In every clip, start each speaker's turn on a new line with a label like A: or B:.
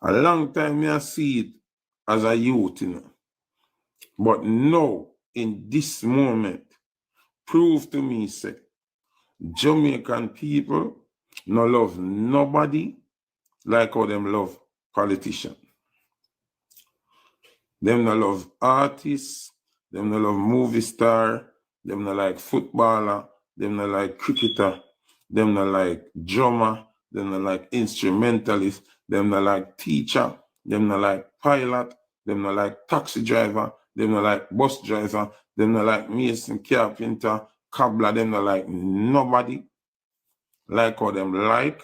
A: A long time me I see it as a youth, you know. But now, in this moment, prove to me, say, Jamaican people no love nobody like how them love politicians. Them no love artists, them no love movie star, them no like footballer, them no like cricketer, them no like drummer, them no like instrumentalist, them no like teacher, them no like pilot, them no like taxi driver, them no like bus driver, them no like mason, carpenter, cobbler, them no like nobody like how them like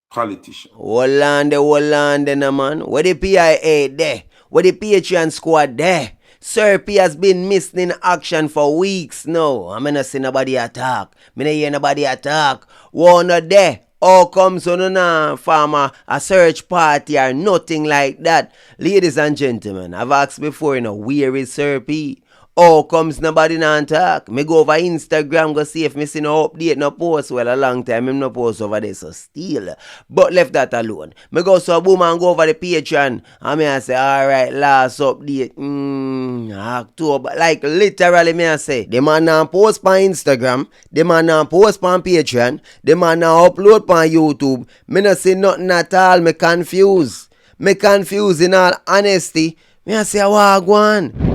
A: politicians.
B: Hold on there, no man. Where the PIA there? Where the Patreon squad there? Sir P has been missing in action for weeks now. I'm not see nobody attack. Me not hear nobody attack. One not there. How comes on a farmer a search party or nothing like that? Ladies and gentlemen, I've asked before, where is Sir P? How comes nobody not talk? Me go over Instagram, go see if me see no update, no post. Well, a long time him no post over there, so still. But left that alone. Me go so boom and go over the Patreon. And me I say, alright, last update. October. Like literally me I say, the man now post on Instagram, the man now post on Patreon, the man now upload on YouTube. Me no see nothing at all. Me confused. Me confused in all honesty. Me I say, wagwan.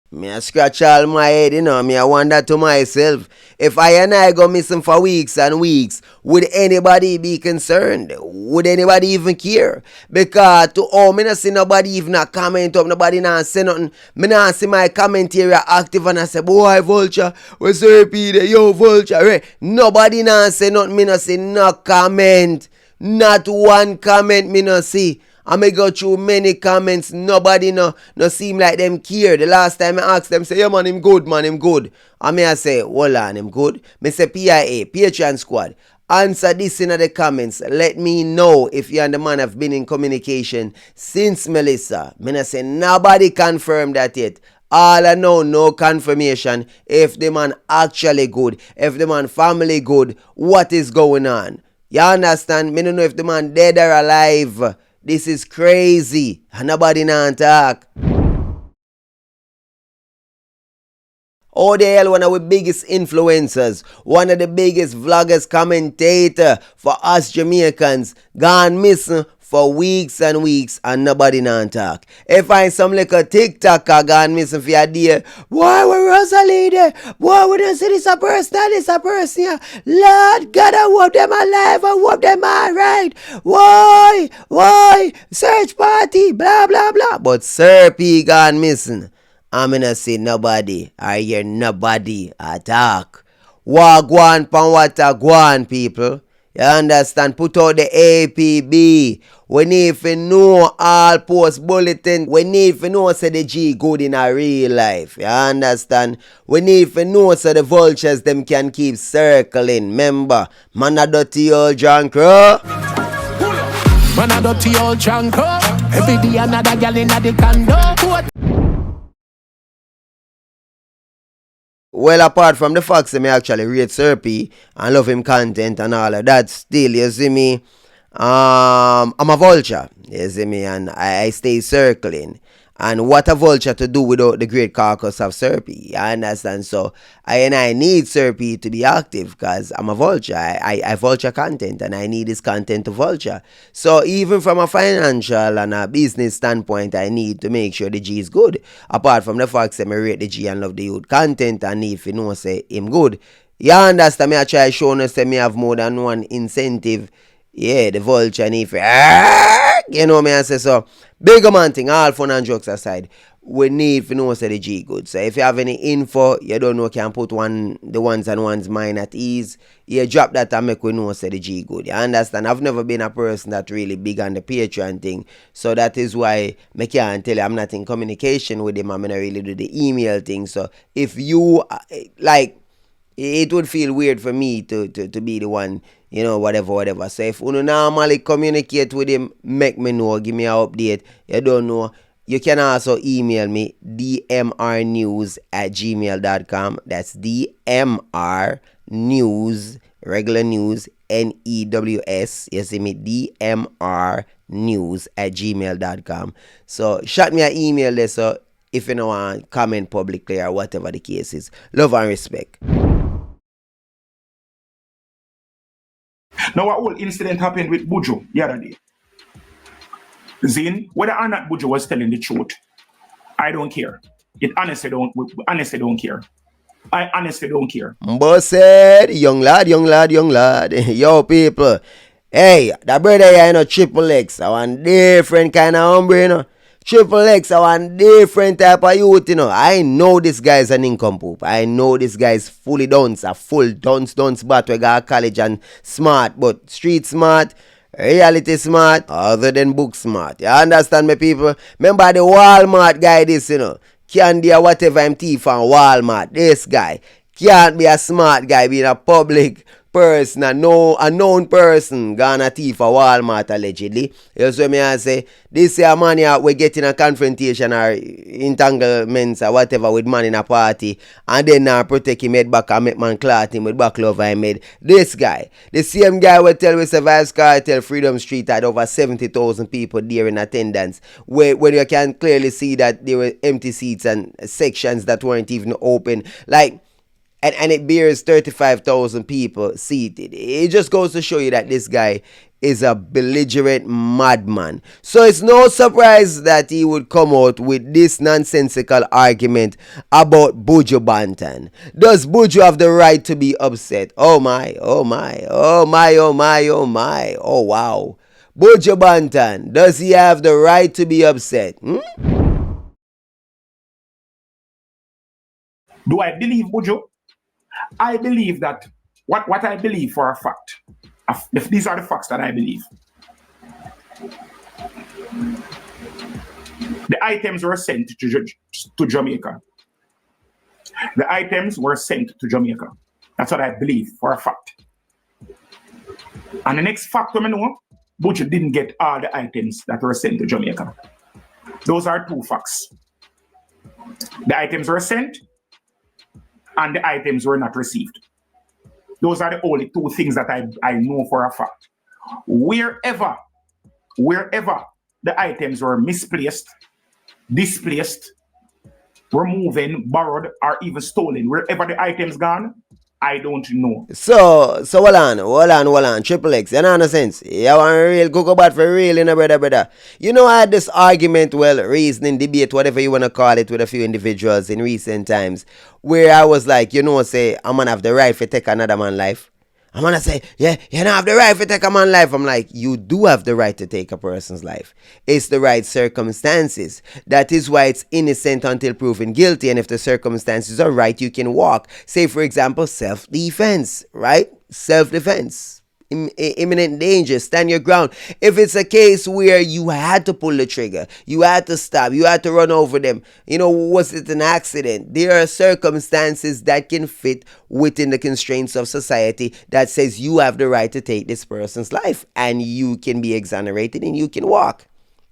B: Me a scratch all my head, me I wonder to myself, if I and I go missing for weeks and weeks, would anybody be concerned? Would anybody even care? Because me not see nobody even a comment up, nobody not say nothing. Me not see my comment area active and I say, boy, Vulture, what's up, Peter? Yo, Vulture, right? Nobody not say nothing, me not see no comment. Not one comment me not see. I may go through many comments, nobody no seem like them care. The last time I asked them, say, yeah man, him good, man, him good. I may I say, hold on, him good. Me say PIA, Patreon squad, answer this in the comments. Let me know if you and the man have been in communication since Melissa. Me not say nobody confirmed that yet. All I know, no confirmation if the man actually good, if the man family good, what is going on. You understand? Me don't know if the man dead or alive. This is crazy. And nobody not talk. How the hell one of the biggest influencers, one of the biggest vloggers, commentator for us Jamaicans, gone missing for weeks and weeks and nobody not talk. If I some little TikToker gone missing for a day, boy, we Rosalie there? Boy, we don't see this a person, yeah. Lord God, I hope them alive, I hope them alright. Why? Search party, blah, blah, blah. But Sir P gone missing. I'm gonna say nobody. I hear nobody attack. Wagwan pan water gwan, people. You understand? Put out the APB. We need to know all post bulletin. We need to know say the G good in a real life. You understand? We need to know so the vultures them can keep circling. Remember, man a dirty old drunk, bro.
C: Man a dirty old drunk, every day another gal in the condo.
B: Well, apart from the fact that me actually rate Sir P and love him content and all of that, still, you see me, I'm a vulture, you see me, and I stay circling. And what a vulture to do without the great carcass of Sir P, you understand? So, I need Sir P to be active because I'm a vulture. I vulture content and I need this content to vulture. So, even from a financial and a business standpoint, I need to make sure the G is good. Apart from the fact that I rate the G and love the youth content, and if you know, say him good. You understand? Me I try showing us that me have more than one incentive. Yeah, the vulture and if you know me I say so. Bigger man thing, all fun and jokes aside, we need to know say the G good. So if you have any info, you don't know, can put the ones and ones mind at ease. You drop that and make we know say the G good. You understand? I've never been a person that really big on the Patreon thing. So that is why I can't tell you I'm not in communication with him. I'm not really do the email thing. So if you like, it would feel weird for me to be the one, whatever. So if you normally communicate with him, make me know, give me an update. You don't know, you can also email me, dmrnews@gmail.com. That's dmrnews regular news, NEWS, you see me, DMR news at gmail.com. So shot me an email there, so if you know want comment publicly or whatever the case is. Love and respect.
D: Now, a whole incident happened with Buju the other day. Zin, whether or not Buju was telling the truth, I don't care. It honestly don't care. I honestly don't care.
B: Boss said, young lad. Yo, people. Hey, that brother here, you know, Triple X. I want different kind of hombre, you know. Triple X, I want different type of youth, you know. I know this guy's an incompoop. I know this guy's fully dunce, a full dunce, but we got college and smart, but street smart, reality smart, other than book smart. You understand me, people? Remember the Walmart guy, this, you know. Candy or whatever I'm thief on Walmart. This guy can't be a smart guy, being a public person, a known person, gonna thief for Walmart allegedly. You see me, I say, this year man here, we getting a confrontation or entanglements or whatever with man in a party, and then now protect him head back and make man clot him with back love I made. This guy, the same guy will tell us Vice Cartel Freedom Street had over 70,000 people there in attendance, where you can clearly see that there were empty seats and sections that weren't even open. Like, and it bears 35,000 people seated. It just goes to show you that this guy is a belligerent madman. So it's no surprise that he would come out with this nonsensical argument about Buju Banton. Does Buju have the right to be upset? Oh my. Oh wow. Buju Banton, does he have the right to be upset?
D: Do I believe Buju? I believe that what I believe for a fact. These are the facts that I believe. The items were sent to Jamaica. The items were sent to Jamaica. That's what I believe for a fact. And the next fact I know, Buju didn't get all the items that were sent to Jamaica. Those are two facts. The items were sent, and the items were not received. Those are the only two things that I know for a fact. Wherever the items were misplaced, displaced, removed, borrowed, or even stolen, wherever the items gone, I don't know.
B: So hold on. Triple X, you know what sense? You want real go bad for real, you know, brother. You know, I had this argument, reasoning, debate, whatever you want to call it, with a few individuals in recent times, where I was like, you know, say, I'm gonna have the right to take another man's life. I'm gonna say, yeah, you don't have the right to take a man's life. I'm like, you do have the right to take a person's life. It's the right circumstances. That is why it's innocent until proven guilty. And if the circumstances are right, you can walk. Say, for example, self-defense, right? Self-defense. Imminent danger, stand your ground. If it's a case where you had to pull the trigger, you had to stop, you had to run over them, you know, was it an accident? There are circumstances that can fit within the constraints of society that says you have the right to take this person's life, and you can be exonerated and you can walk,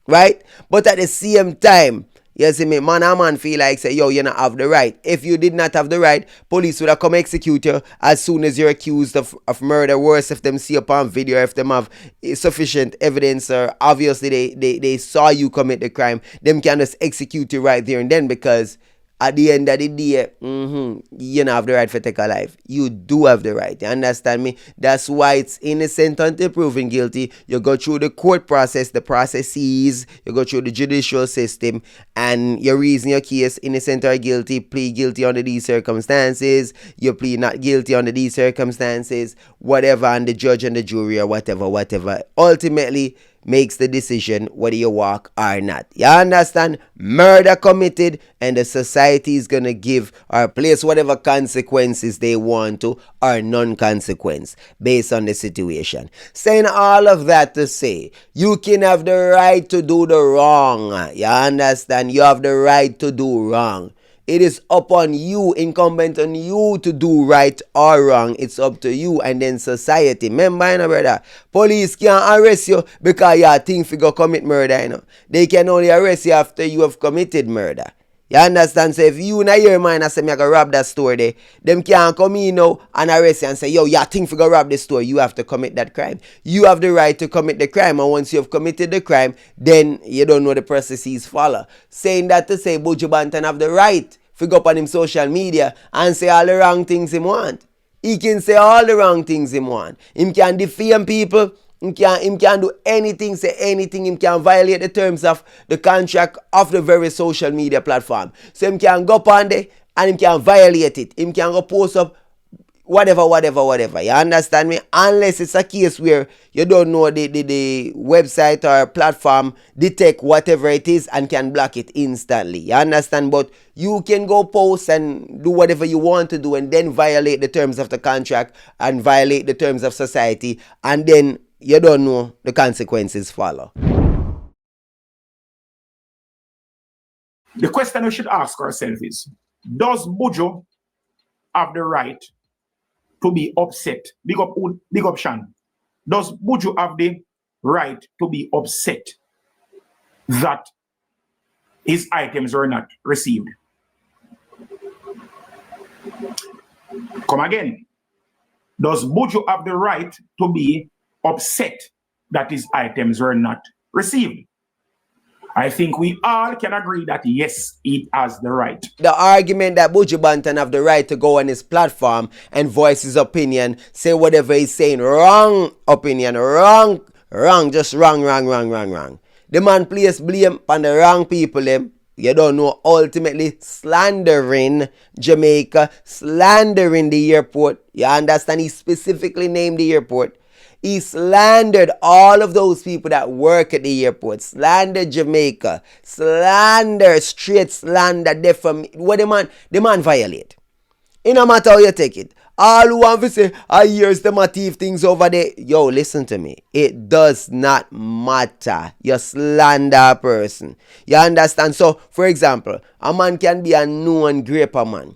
B: right? But at the same time, you see me, man feel like say, yo, you not have the right. If you did not have the right, police would have come execute you as soon as you're accused of murder. Worse, if them see upon video, if them have sufficient evidence, or obviously they saw you commit the crime, them can just execute you right there and then, because at the end of the day, you don't have the right to take a life. You do have the right. You understand me? That's why it's innocent until proven guilty. You go through the court process, the processes, you go through the judicial system, and you reason your case, innocent or guilty, plead guilty under these circumstances, you plead not guilty under these circumstances, whatever, and the judge and the jury or whatever, ultimately makes the decision whether you walk or not. You understand? Murder committed, and the society is gonna give or place whatever consequences they want to, or non-consequence based on the situation. Saying all of that to say, you can have the right to do the wrong. You understand? You have the right to do wrong. It is upon you, incumbent on you, to do right or wrong. It's up to you and then society. Remember, you know, brother, police can't arrest you because you think you go commit murder, you know. They can only arrest you after you have committed murder. You understand? So if you in your mind and say me I go rob that store there, them can't come in now and arrest you and say, yo, you think for go rob the store, you have to commit that crime. You have the right to commit the crime, and once you have committed the crime, then you don't know the processes follow. Saying that to say Buju Banton have the right to go up on him social media and say all the wrong things him want. He can say all the wrong things him want. Him can defame people. Him can do anything, say anything. Him can violate the terms of the contract of the very social media platform. So him can go up on there and him can violate it. Him can go post up whatever. You understand me? Unless it's a case where you don't know the website or platform detect whatever it is and can block it instantly. You understand? But you can go post and do whatever you want to do and then violate the terms of the contract and violate the terms of society, and then you don't know the consequences follow.
D: The question we should ask ourselves is, does Buju have the right to be upset? Big up Shan. Does Buju have the right to be upset that his items were not received? Come again. Does Buju have the right to be upset that his items were not received? I think we all can agree that yes, it has the right.
B: The argument that Buju Banton have the right to go on his platform and voice his opinion, say whatever he's saying, wrong opinion, wrong, just wrong. The man place blame on the wrong people, you don't know, ultimately slandering Jamaica, slandering the airport. You understand? He specifically named the airport. He slandered all of those people that work at the airport, slandered Jamaica, straight slander, what the man violate. It no matter how you take it. All who want to say, here's the motive things over there. Yo, listen to me. It does not matter. You slander a person. You understand? So, for example, a man can be a known graper man.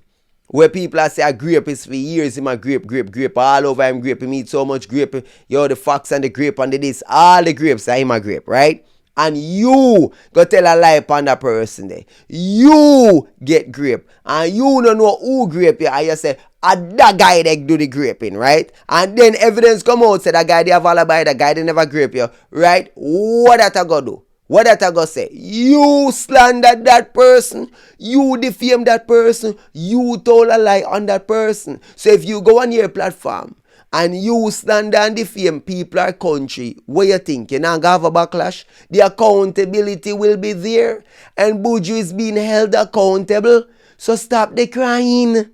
B: Where people are say a grape is for years, him a grape, all over him grape, him eat so much grape, yo, the fox and the grape and the this, all the grapes are him a grape, right? And you go tell a lie upon that person there. You get grape, and you don't know who grape you, and you say, that guy that do the graping, right? And then evidence come out, say that guy they have alibi, that guy they never grape you, right? What that I go do? What that I go say? You slandered that person. You defame that person. You told a lie on that person. So if you go on your platform and you slander and defame people or country, what you think? You not gonna have a backlash? The accountability will be there. And Buju is being held accountable. So stop the crying.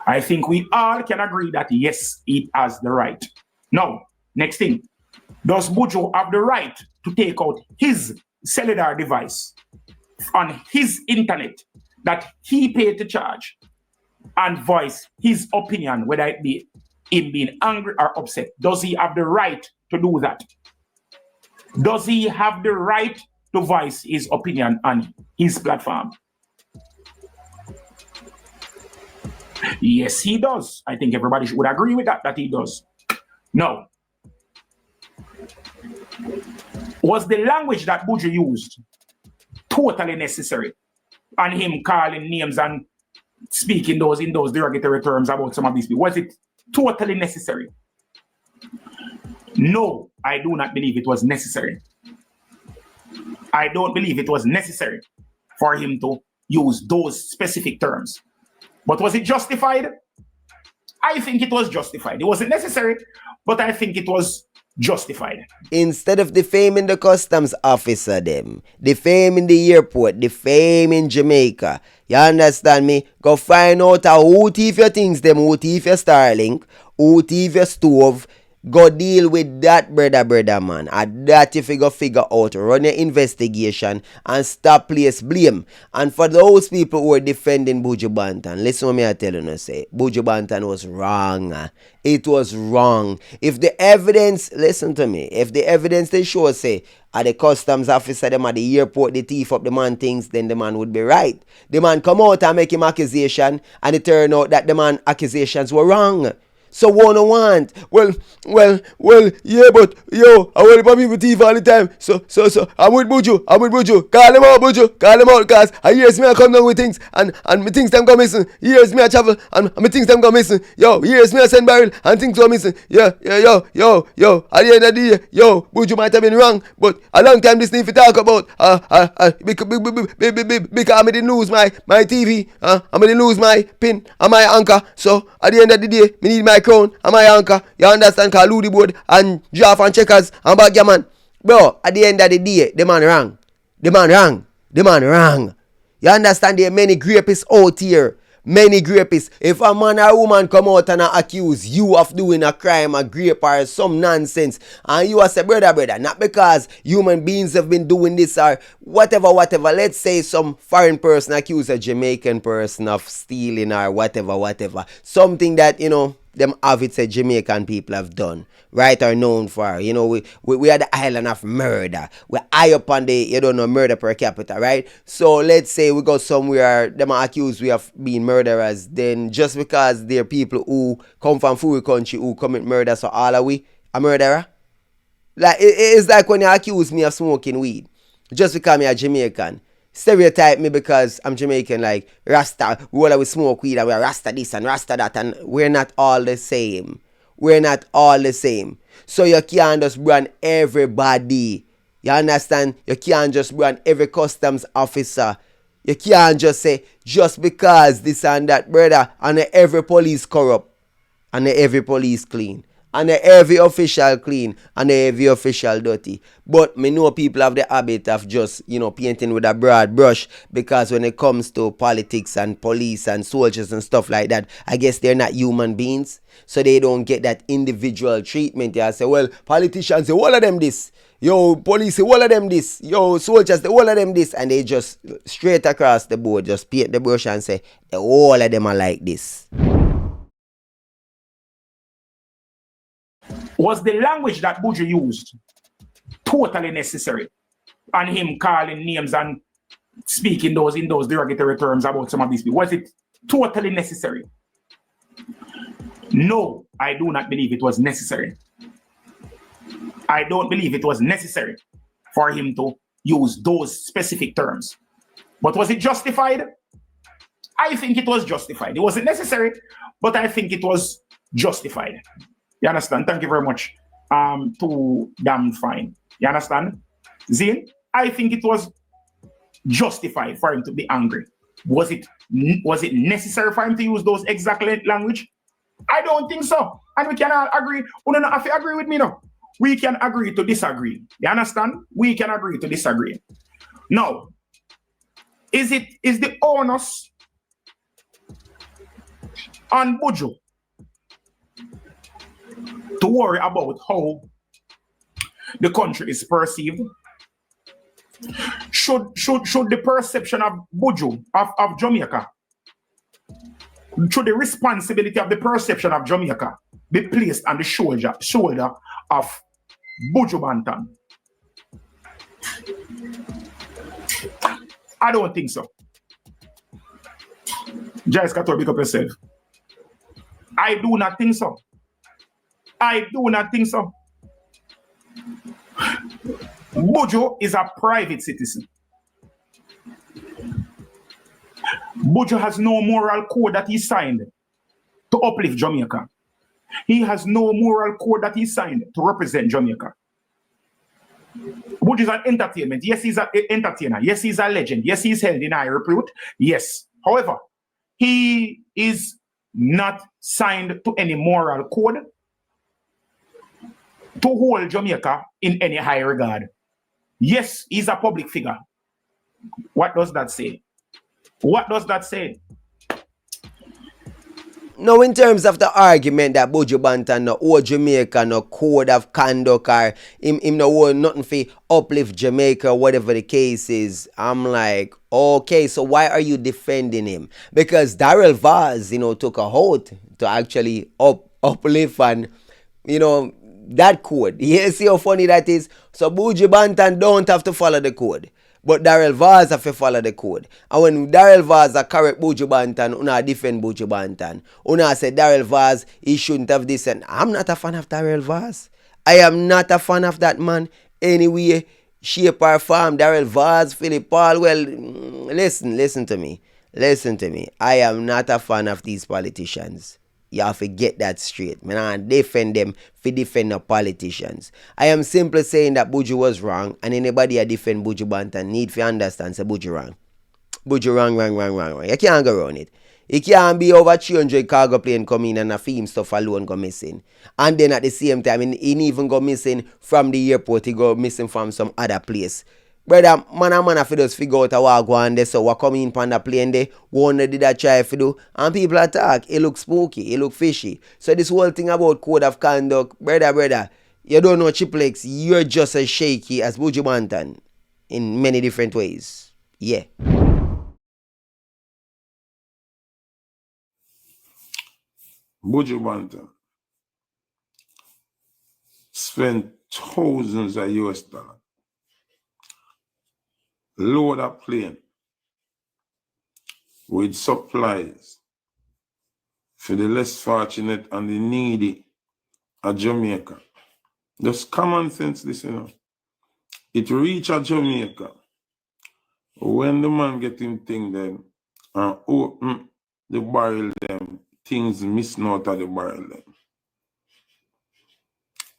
D: I think we all can agree that yes, it has the right. Now, next thing, does Buju have the right to take out his cellular device on his internet that he paid to charge and voice his opinion, whether it be him being angry or upset? Does he have the right to do that? Does he have the right to voice his opinion on his platform? Yes, he does. I think everybody would agree with that he does. Now, was the language that Buju used totally necessary? And him calling names and speaking in those derogatory terms about some of these people, was it totally necessary? No, I do not believe it was necessary. I don't believe it was necessary for him to use those specific terms. But was it justified? I think it was justified. It wasn't necessary, but I think it was justified.
B: Instead of defaming the customs officer them, defaming the airport, defaming Jamaica, you understand me? Go find out who thief your things them, who thief your Starlink, who thief your stove. Go deal with that, brother, man. And that if you go figure out, run your investigation and stop place blame. And for those people who are defending Buju Banton, listen what me I tell you, say, Buju Banton was wrong. It was wrong. If the evidence, listen to me, if the evidence they show, say, at the customs officer, them at the airport, they thief up the man things, then the man would be right. The man come out and make him accusation, and it turn out that the man accusations were wrong. So one on want. Well, yeah, but yo, I want to people TV all the time. So, I'm with Buju. Call them out, Buju. Call them out, cause I hears me I come down with things, and me things them go missing. He hears me I travel, and me things them go missing. Yo, he hears me I send barrel, and things go missing. Yeah, yo. At the end of the day, yo, Buju might have been wrong, but a long time this need to talk about. Because I didn't lose my TV. I didn't lose my pin and my anchor. So at the end of the day, me need my crown and my anchor. You understand? Cause Ludi board and draft and checkers and back your man. Bro, at the end of the day, the man wrong. You understand? There are many grapists out here. Many grapists. If a man or woman come out and accuse you of doing a crime, a grape or some nonsense, and you say, brother, not because human beings have been doing this or whatever. Let's say some foreign person accuse a Jamaican person of stealing or whatever. Something that, them avid said Jamaican people have done, right, or known for. We are the island of murder. We're high up on the, murder per capita, right? So let's say we go somewhere, them are accused we of being murderers, then just because they're people who come from foreign country who commit murder, so all are we a murderer? Like, it's like when you accuse me of smoking weed, just because I'm a Jamaican. Stereotype me because I'm Jamaican, like Rasta, we smoke weed and we're Rasta this and Rasta that, and we're not all the same. So you can't just run everybody. You understand? You can't just run every customs officer. You can't just say, just because this and that, brother, and every police corrupt, and every police clean, and every official clean, and every official dirty. But me know people have the habit of just, painting with a broad brush, because when it comes to politics and police and soldiers and stuff like that, I guess they're not human beings, so they don't get that individual treatment. They say, well, politicians say all of them this, yo, police say all of them this, yo, soldiers say all of them this, and they just straight across the board just paint the brush and say all of them are like this.
D: Was the language that Buju used totally necessary? And him calling names and speaking in those derogatory terms about some of these people. Was it totally necessary? No, I do not believe it was necessary. I don't believe it was necessary for him to use those specific terms. But was it justified? I think it was justified. It wasn't necessary, but I think it was justified. You understand? Thank you very much. Too damn fine. You understand? Zane, I think it was justified for him to be angry. Was it necessary for him to use those exact language? I don't think so. And we can all agree. You don't have to agree with me now. We can agree to disagree. You understand? We can agree to disagree. Now, is the onus on Buju to worry about how the country is perceived? Should the perception of Buju, of Jamaica, should the responsibility of the perception of Jamaica be placed on the shoulder of Buju Banton? I don't think so. Jais Kator, pick up yourself. I do not think so. Buju is a private citizen. Buju has no moral code that he signed to uplift Jamaica. He has no moral code that he signed to represent Jamaica. Buju is an entertainment. Yes, he's an entertainer. Yes, he's a legend. Yes, he's held in high repute. Yes. However, he is not signed to any moral code to hold Jamaica in any high regard. Yes, he's a public figure. What does that say? What does that say?
B: Now, in terms of the argument that Buju Banton no owe Jamaica no code of conduct or him no owe nothing for uplift Jamaica, whatever the case is, I'm like, okay, so why are you defending him? Because Darrell Vaz, took a oath to actually uplift and, that code. You see how funny that is? So Buju Banton don't have to follow the code. But Daryl Vaz have to follow the code. And when Daryl Vaz a correct Buju Banton, una defend Buju Banton. Una say Daryl Vaz, he shouldn't have this. And I'm not a fan of Daryl Vaz. I am not a fan of that man. Anyway, shape or form, Daryl Vaz, Philip Paul, well, listen to me. Listen to me. I am not a fan of these politicians. You have to get that straight. I defend them for defend the politicians. I am simply saying that Buju was wrong, and anybody that defend Buju Banton need to understand say Buju wrong. Buju wrong. You can't go around it. It can't be over 300 cargo plane come in and a film stuff alone go missing. And then at the same time, he even go missing from the airport. He go missing from some other place. Brother, man have to just figure out what go on there. So what come in on the plane there, one did that try to do, and people attack. It look spooky, it look fishy. So this whole thing about code of conduct, brother, you don't know Tripplex, you're just as shaky as Buju Banton in many different ways. Yeah.
A: Buju Banton spent thousands of US dollars. Load a plane with supplies for the less fortunate and the needy of Jamaica. Just common sense, this, It reach a Jamaica. When the man get him thing then and open the barrel them, things missing out of the barrel them.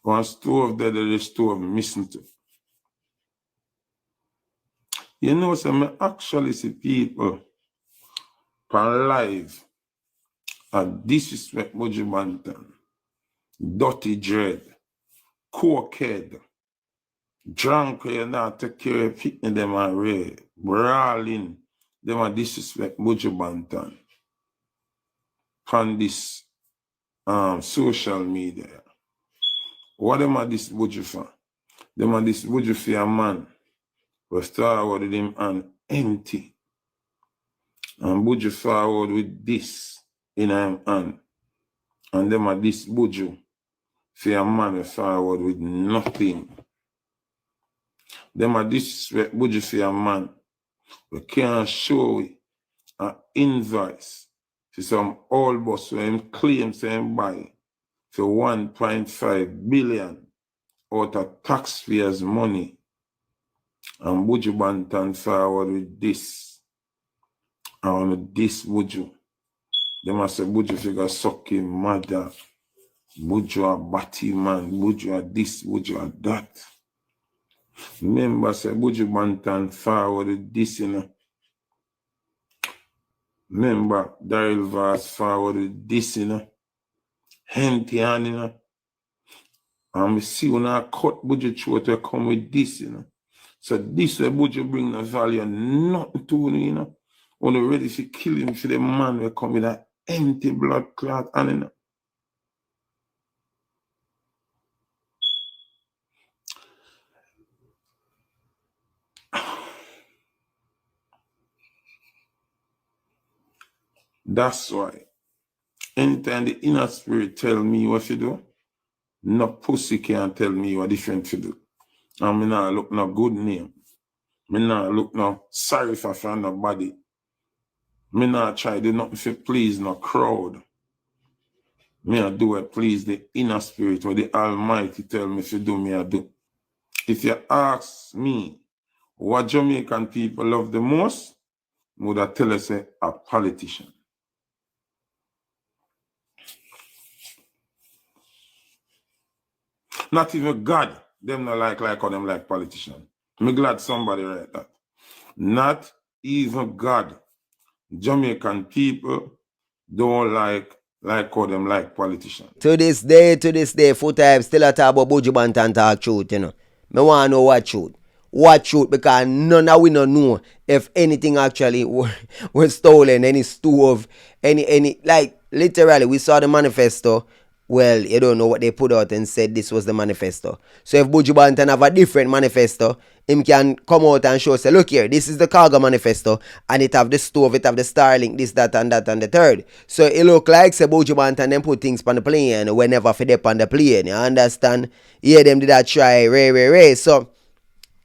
A: One stove there, the stove missing too. You know, some actually see people pan live and disrespect Buju Banton, dirty dread, cokehead, drunk, you not take care of fitting them and ray, brawling, them and disrespect Buju Banton from this social media. What them are this Buju for? Them are this Buju for a man who start with him and empty. And Buju forward with this in him hand. And them are this Buju for a man who forward with nothing. Them are this Buju for a man who can't show an invoice for some old bus who him claims him buy for 1.5 billion out of taxpayers' money. And Buju Banton forward with this. And with this Buju. They must say Buju figure suck him mother. Buju a batty man. Buju a this, Buju a that. Remember say Buju Banton forward with this, Remember Daryl Vaz forward with this, Empty hand, And we see when I cut Buju throat to come with this, So this way Buju bring the value nothing to me, When you're ready to kill him for the man will come with that empty blood clot and That's why anytime the inner spirit tell me what to do, no pussy can tell me what different to do. And me not look no good name. Me not look no sorry for nobody. Me not try do nothing to please no crowd. Me I do it please the inner spirit what the Almighty tell me to do, me I do. If you ask me what Jamaican people love the most, would I tell us a politician. Not even God, them not like how them like politicians. I'm glad somebody write that. Not even God. Jamaican people don't like how them like politicians.
B: To this day, FOOTA, I'm still a talk about Buju Banton talk truth, Me want to know what truth. What truth, because none of we don't know if anything actually was stolen, any stove, any, like, literally, we saw the manifesto. Well, you don't know what they put out and said this was the manifesto. So if Buju Banton have a different manifesto, him can come out and show, say, look here, this is the cargo manifesto, and it have the stove, it have the Starlink, this, that, and the third. So it look like, say, Buju Banton then put things on the plane whenever for them on the plane, you understand? Yeah, them did that try, ray. So,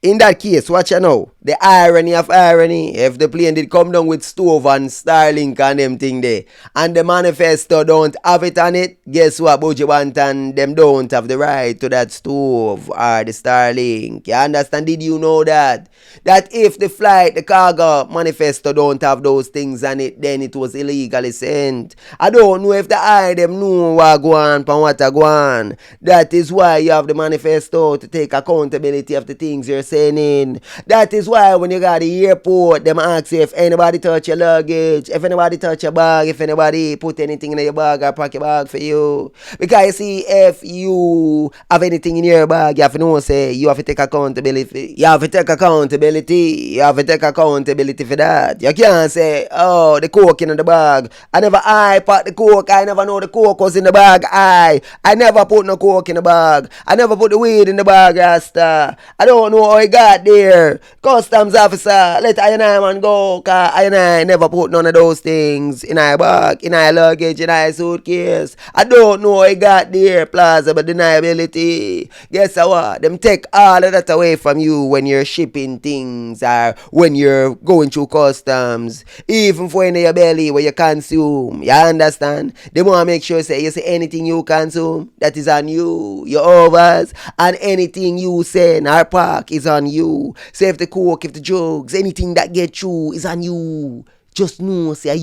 B: in that case, watch you know, The irony of irony, if the plane did come down with stove and Starlink and them thing there, and the manifesto don't have it on it, guess what, Buju Banton, them don't have the right to that stove or the Starlink. You understand? Did you know that? That if the flight, the cargo manifesto don't have those things on it, then it was illegally sent. I don't know if the eye them know what go on, pan what go on. That is why you have the manifesto to take accountability of the things you're saying. That is why when you got the airport, them ask you if anybody touch your luggage, if anybody touch your bag, if anybody put anything in your bag or pack your bag for you. Because you see, if you have anything in your bag, you have to know, say, you have to take accountability. You have to take accountability. You have to take accountability for that. You can't say, oh, the coke in the bag. I pack the coke. I never know the coke was in the bag. I never put no coke in the bag. I never put the weed in the bag, Rasta. I don't know how I got there. Customs officer, let I man go, cause I never put none of those things in my bag, in my luggage, in my suitcase. I don't know how I got there. Plausible deniability. Guess what? Them take all of that away from you when you're shipping things or when you're going through customs. Even for in your belly where you consume. You understand? They want to make sure say you say anything you consume, that is on you. Your overs, and anything you say in our park is on you. Say if the coke, if the drugs, anything that get through is on you. Just know, say, I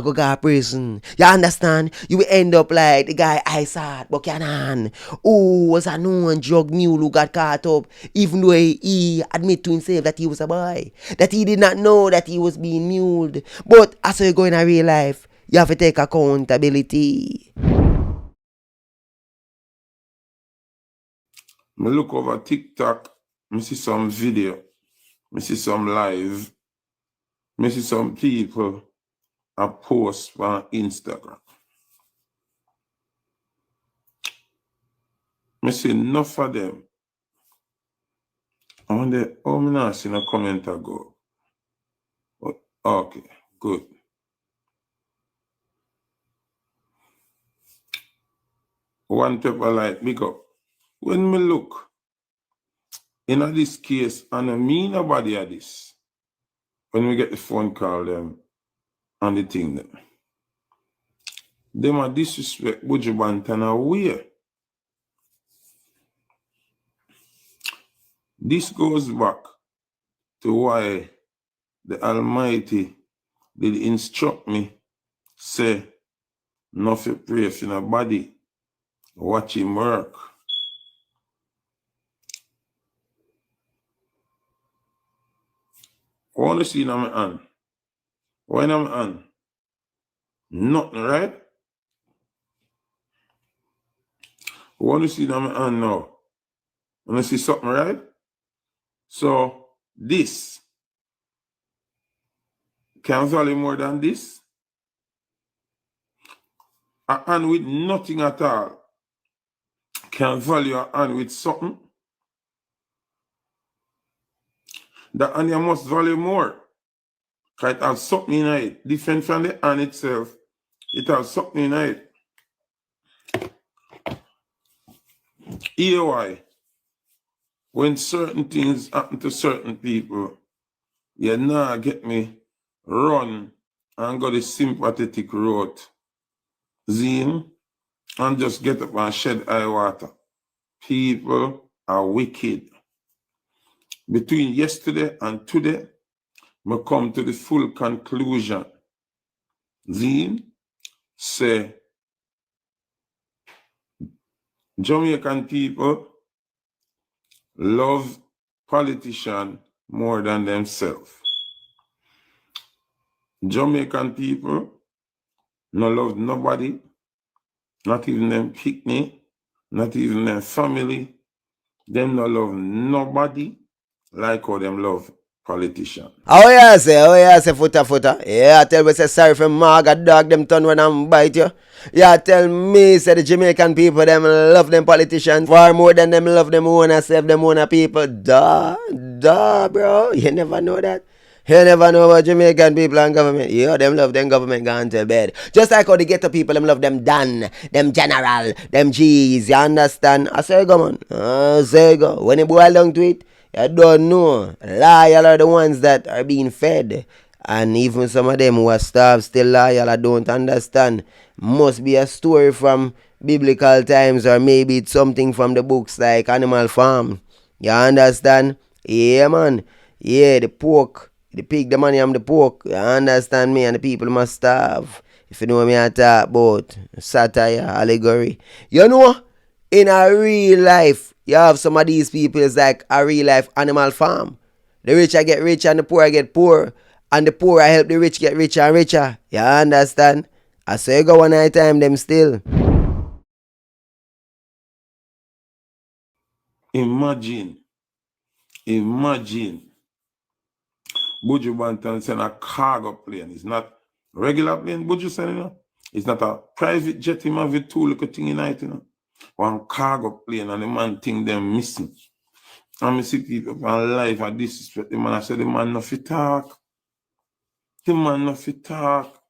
B: go to prison. You understand? You will end up like the guy I saw at Buchanan, who was a known drug mule who got caught up, even though he admit to himself that he was a boy, that he did not know that he was being muled. But as you go in a real life, you have to take accountability.
A: Me look over TikTok, me see some video, me see some live, me see some people a post on Instagram. Me see enough of them. I wonder how me not see no comment ago. Okay, good. One people like big up. When me look in this case, and I mean nobody at this. When we get the phone call them and the thing them are disrespect Buju Banton away. This goes back to why the Almighty did instruct me, say, not to pray for nobody, watch him work. I want to see in my hand. When I'm on, nothing, right? I want to see in my hand now. I want to see something, right? So, this can value more than this. A hand with nothing at all can value a hand with something. The hand you must value more. Because it has something in it. Different from the hand itself. It has something in it. Here why? When certain things happen to certain people, you now get me run and go the sympathetic road. Zine, and just get up and shed eye water. People are wicked. Between yesterday and today, I come to the full conclusion. Zine say Jamaican people love politicians more than themselves. Jamaican people no love nobody, not even them picnic, not even their family. Them no love nobody like how them love politicians.
B: Oh yeah, say, FOOTA. Yeah, tell me say sorry for Marga dog them turn when I'm bite you. Yeah, tell me say the Jamaican people them love them politicians far more than them love them own self, them own people. Duh, bro. You never know that. You never know about Jamaican people and government. Yeah, them love them government gone to bed. Just like how the ghetto people, them love them Dan, them General, them G's. You understand? I say go, man. I say go. When you boil down to it, You don't know. Loyal are the ones that are being fed. And even some of them who are starved still loyal. I don't understand. Must be a story from biblical times, or maybe it's something from the books like Animal Farm. You understand? Yeah, man. Yeah, the pork, the pig, the money, and the pork. You understand me? And the people must starve. If you know what I talk about. Satire, allegory. You know, in a real life, you have some of these people is like a real life Animal Farm. The rich I get rich and the poor I get poor. And the poor I help the rich get richer and richer. You understand? I say you go one night time them still.
A: Imagine Buju Banton send a cargo plane. It's not regular plane, Buju send, you know. It's not a private jet, him have two little thing in it, you know. One cargo plane, and the man think them missing. And I see people on live and disrespect the man. I say the man no fit talk. The man no fit talk.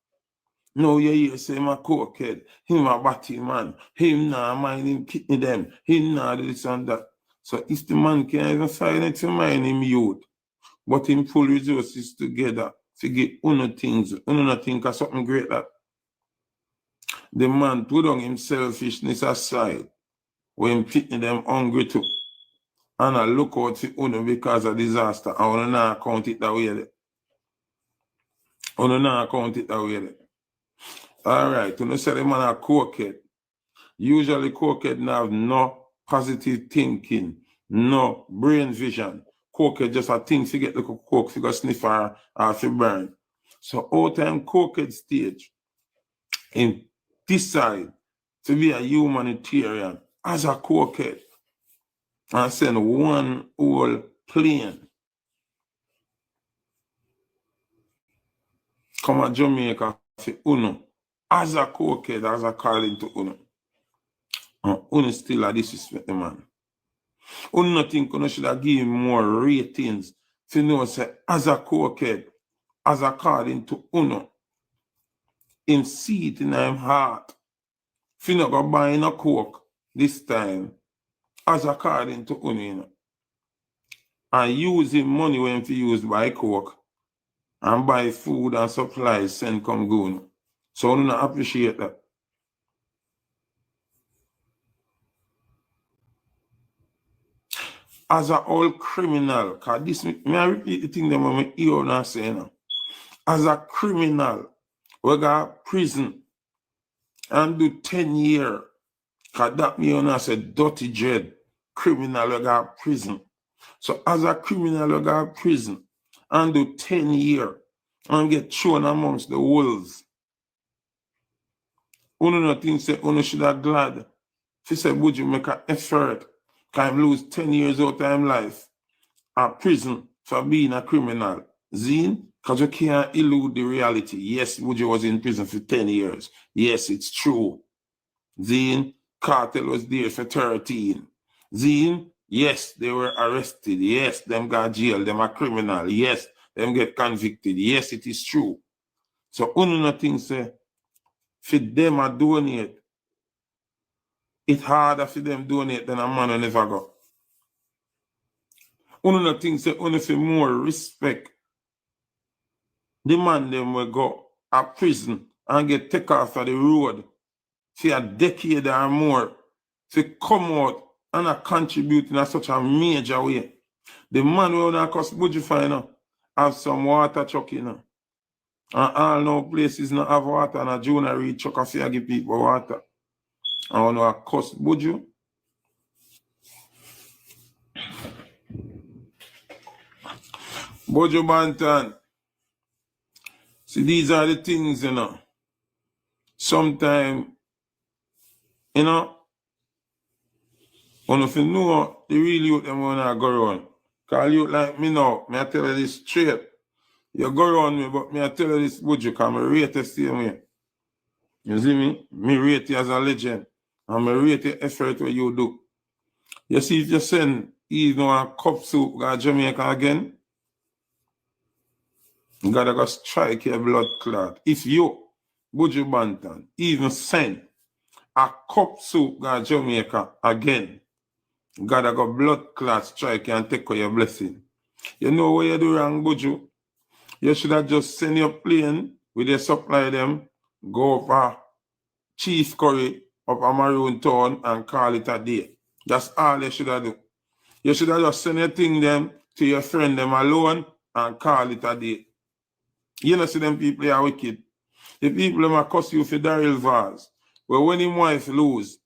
A: No, you hear say him a cokehead. Him a batty man. Him nah mind him kidney them. Him nah do this and that. So if the man can even find it to mind him youth, but him pull resources together to get uno things, uno not think of something great that the man put on him selfishness aside when fitting them hungry too. And I look out for uno because of disaster. I wanna not count it that way. Uno not count it that way. Alright, uno say the man a cokehead. Usually cokehead have no positive thinking, no brain vision. Cokehead just a thing to get the coke, to go sniff or to burn. So all time cokehead stage in decide to be a humanitarian as a cokehead and send one whole plane come to Jamaica for Uno as a cokehead, as a calling to Uno. And Uno still a disrespect the man. Uno think Uno should have given more ratings to know say as a cokehead, as a calling to Uno, him see it in him heart. If you not go buy no coke this time, as a calling to Uno, you know, and using money when you use buy coke and buy food and supplies send come go. So I don't appreciate that. As a old criminal, cause this me I repeat the thing that I hear now say now. As a criminal, we got prison and do 10 years. Cause that me now say dirty dread. Criminal we got prison. So as a criminal we got prison and do 10 years and get thrown amongst the wolves. Uno no think say uno should have glad. She said, would you make an effort? Can lose 10 years out of his life at prison for being a criminal. Zine, because you can't elude the reality. Yes, Buju was in prison for 10 years. Yes, it's true. Zine, Cartel was there for 13. Zine, yes, they were arrested. Yes, them got jail. Them are criminal. Yes, them get convicted. Yes, it is true. So, uno nothing say, for them a donate, it's harder for them donate than a man who never go. Uno nothing say, uno for more respect. The man them will go to prison and get taken off of the road for a decade or more to come out and contribute in such a major way. The man will not cost Buju fine have some water truck, you know. And all no places not have water and a junior reach truck for give people water. And when I cost Buju. Buju Banton. See, these are the things, you know. Sometimes, you know, when if you know the real youth them wanna go around. Cause you like me now, me I tell you this straight. You go around me, but me I tell you this Buju, cause me rate the same way. You see me? Me rate you as a legend. And me rate the effort what you do. You see, if you send even a cup soup to Jamaica again, you gotta go strike your blood clot. If you, Buju Banton, even send a cup soup to Jamaica again, God I got blood clot strike and take away your blessing. You know what you do wrong, Buju? You should have just send your plane with your supply them, go up Chief Curry up a Maroon Town and call it a day. That's all you should have do. You should have just send your thing them to your friend them alone and call it a day. You know see them people are wicked. The people them are cuss you for Daryl Vaz. But when him wife lose,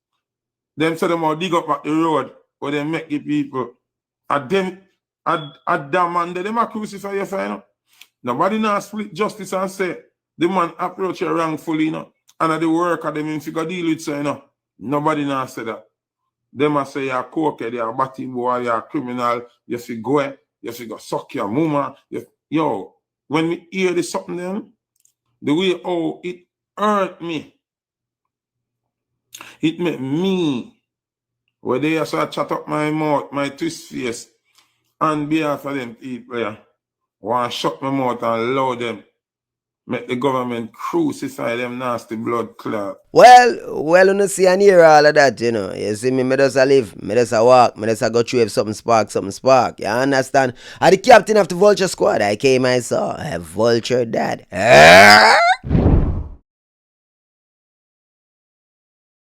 A: them say them all dig up at the road where they make the people. At them at that man them are crucify you for you know. Nobody now split justice and say the man approach you wrongfully, you know. And at the work of them in figure deal with so, you know. Nobody now say that. Them a say you're a cokehead, you're a batty boy, you're a criminal, you fi go, you fi go suck your mama. Yo, when we hear this something them, the way how it hurt me, it make me, where they also chat up my mouth, my twist face, on behalf of them people, yeah, want to shut my mouth and allow them, make the government crucify them nasty blood clot.
B: Well, you see and hear all of that, you know. You see me just a live, me just a walk, me just a go through if something spark. You understand? I'm the captain of the Vulture squad. I came, I saw. I Vulture dad.